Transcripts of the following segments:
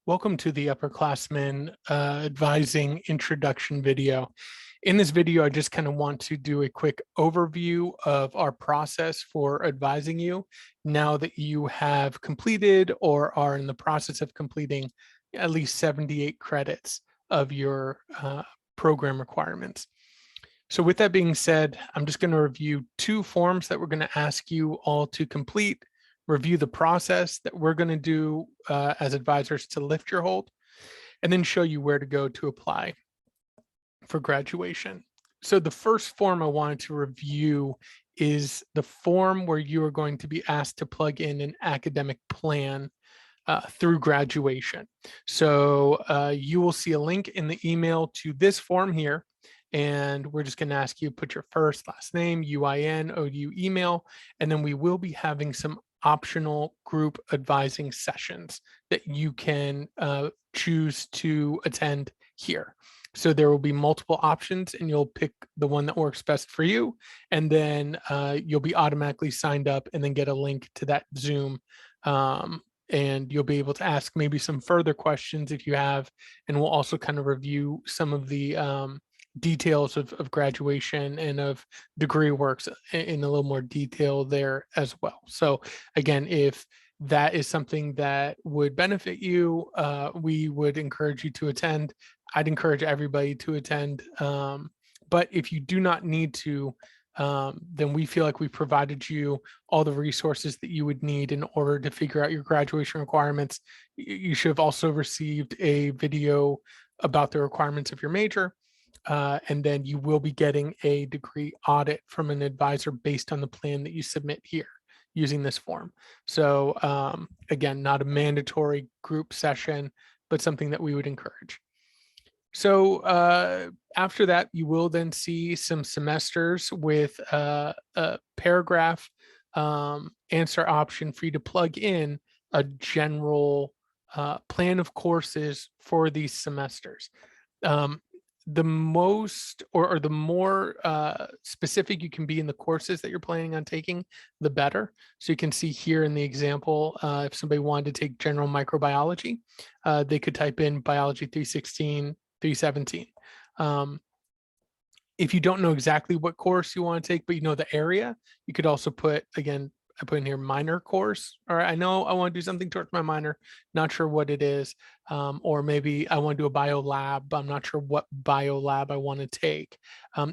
Welcome to the Upperclassmen Advising Introduction video. In this video, I just kind of want to do a quick overview of our process for advising you now that you have completed or are in the process of completing at least 78 credits of your program requirements. So with that being said, I'm just going to review two forms that we're going to ask you all to complete, review the process that we're going to do as advisors to lift your hold, and then show you where to go to apply for graduation. So the first form I wanted to review is the form where you are going to be asked to plug in an academic plan through graduation. So you will see a link in the email to this form here. And we're just going to ask you put your first, last name, UIN, OU email, and then we will be having some optional group advising sessions that you can choose to attend here. So there will be multiple options and you'll pick the one that works best for you. And then you'll be automatically signed up and then get a link to that Zoom. And you'll be able to ask maybe some further questions if you have, and we'll also kind of review some of the details of graduation and of degree works in a little more detail there as well. So again, if that is something that would benefit you, we would encourage you to attend. I'd encourage everybody to attend. But if you do not need to, then we feel like we provided you all the resources that you would need in order to figure out your graduation requirements. You should have also received a video about the requirements of your major. And then you will be getting a degree audit from an advisor based on the plan that you submit here using this form. So again, not a mandatory group session, but something that we would encourage. So after that, you will then see some semesters with a paragraph answer option for you to plug in a general plan of courses for these semesters. The most or the more specific you can be in the courses that you're planning on taking, the better. So you can see here in the example, if somebody wanted to take general microbiology, they could type in biology 316, 317. If you don't know exactly what course you want to take, but you know the area, you could also put, again, I put in here minor course. All right, I know I want to do something towards my minor, not sure what it is. Or maybe I want to do a bio lab, but I'm not sure what bio lab I want to take.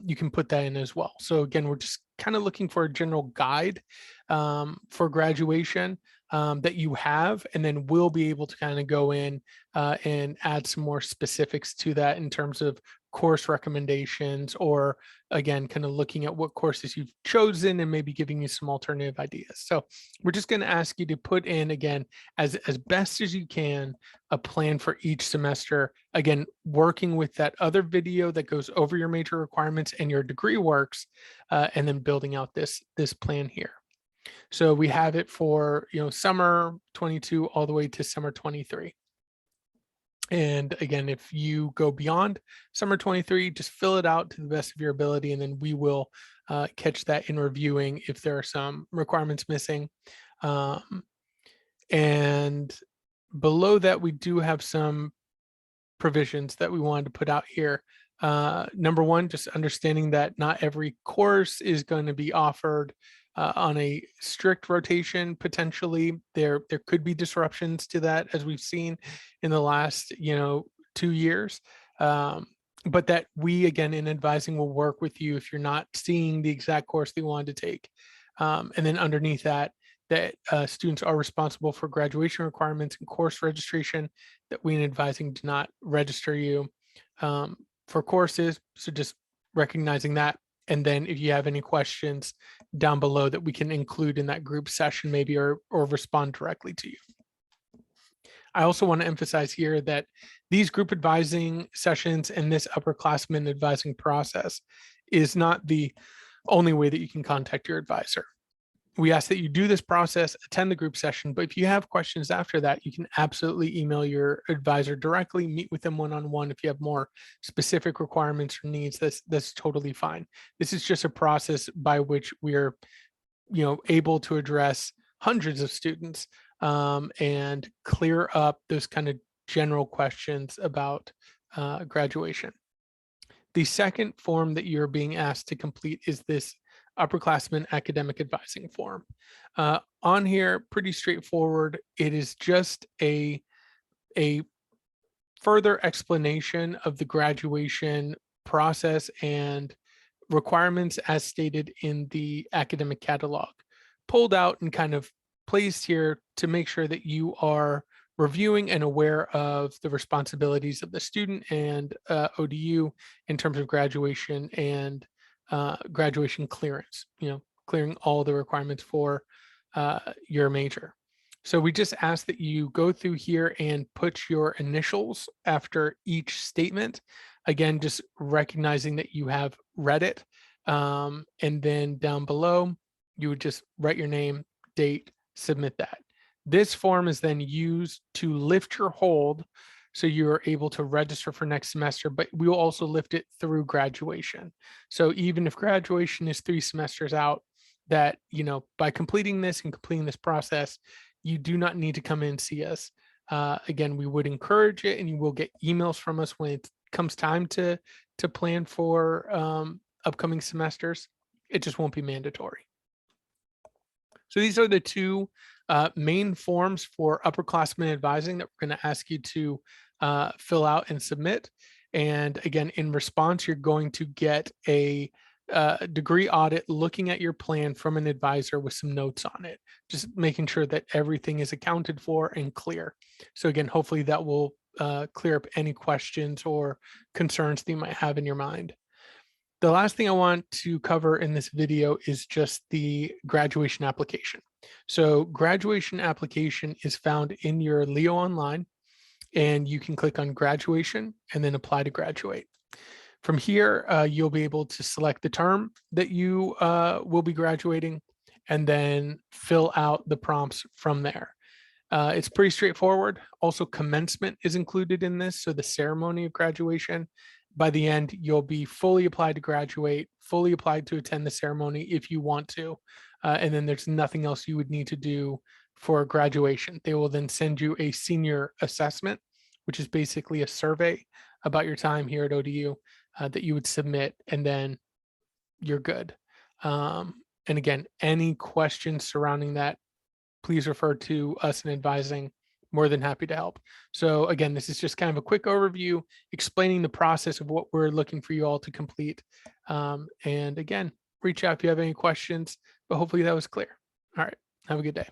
You can put that in as well. So again, we're just kind of looking for a general guide for graduation that you have, and then we'll be able to kind of go in and add some more specifics to that in terms of course recommendations, or again, kind of looking at what courses you've chosen and maybe giving you some alternative ideas. So we're just going to ask you to put in, again, as best as you can, a plan for each semester. Again, working with that other video that goes over your major requirements and your degree works, and then building out this plan here. So we have it for, summer 22 all the way to summer 23. And again, if you go beyond summer 23, just fill it out to the best of your ability, and then we will catch that in reviewing if there are some requirements missing. And below that, we do have some provisions that we wanted to put out here. Number one, just understanding that not every course is going to be offered on a strict rotation. Potentially there could be disruptions to that, as we've seen in the last 2 years, but that we, again, in advising, will work with you if you're not seeing the exact course they wanted to take. And then underneath that students are responsible for graduation requirements and course registration, that we in advising do not register you for courses. So just recognizing that. And then if you have any questions down below that we can include in that group session maybe, or respond directly to you. I also want to emphasize here that these group advising sessions and this upperclassmen advising process is not the only way that you can contact your advisor. We ask that you do this process, attend the group session, but if you have questions after that, you can absolutely email your advisor directly, meet with them one-on-one. If you have more specific requirements or needs, that's totally fine. This is just a process by which we're, able to address hundreds of students and clear up those kind of general questions about graduation. The second form that you're being asked to complete is this Upperclassmen Academic Advising form. On here, pretty straightforward. It is just a further explanation of the graduation process and requirements as stated in the academic catalog, pulled out and kind of placed here to make sure that you are reviewing and aware of the responsibilities of the student and ODU in terms of graduation and graduation clearance, clearing all the requirements for your major. So we just ask that you go through here and put your initials after each statement. Again, just recognizing that you have read it. And then down below, you would just write your name, date, submit that. This form is then used to lift your hold so you're able to register for next semester, but we will also lift it through graduation. So even if graduation is 3 semesters out, that, by completing this and completing this process, you do not need to come in and see us. Again, we would encourage it, and you will get emails from us when it comes time to plan for upcoming semesters. It just won't be mandatory. So these are the two main forms for upperclassmen advising that we're going to ask you to fill out and submit. And again, in response, you're going to get a degree audit looking at your plan from an advisor with some notes on it, just making sure that everything is accounted for and clear. So again, hopefully that will clear up any questions or concerns that you might have in your mind. The last thing I want to cover in this video is just the graduation application. So graduation application is found in your Leo Online, and you can click on graduation and then apply to graduate. From here, you'll be able to select the term that you will be graduating and then fill out the prompts from there. It's pretty straightforward. Also, commencement is included in this, so the ceremony of graduation. By the end, you'll be fully applied to graduate, fully applied to attend the ceremony if you want to, and then there's nothing else you would need to do for graduation. They will then send you a senior assessment, which is basically a survey about your time here at ODU that you would submit, and then you're good. And again, any questions surrounding that, please refer to us in advising. More than happy to help. So again, this is just kind of a quick overview explaining the process of what we're looking for you all to complete. And again, reach out if you have any questions, but hopefully that was clear. All right, have a good day.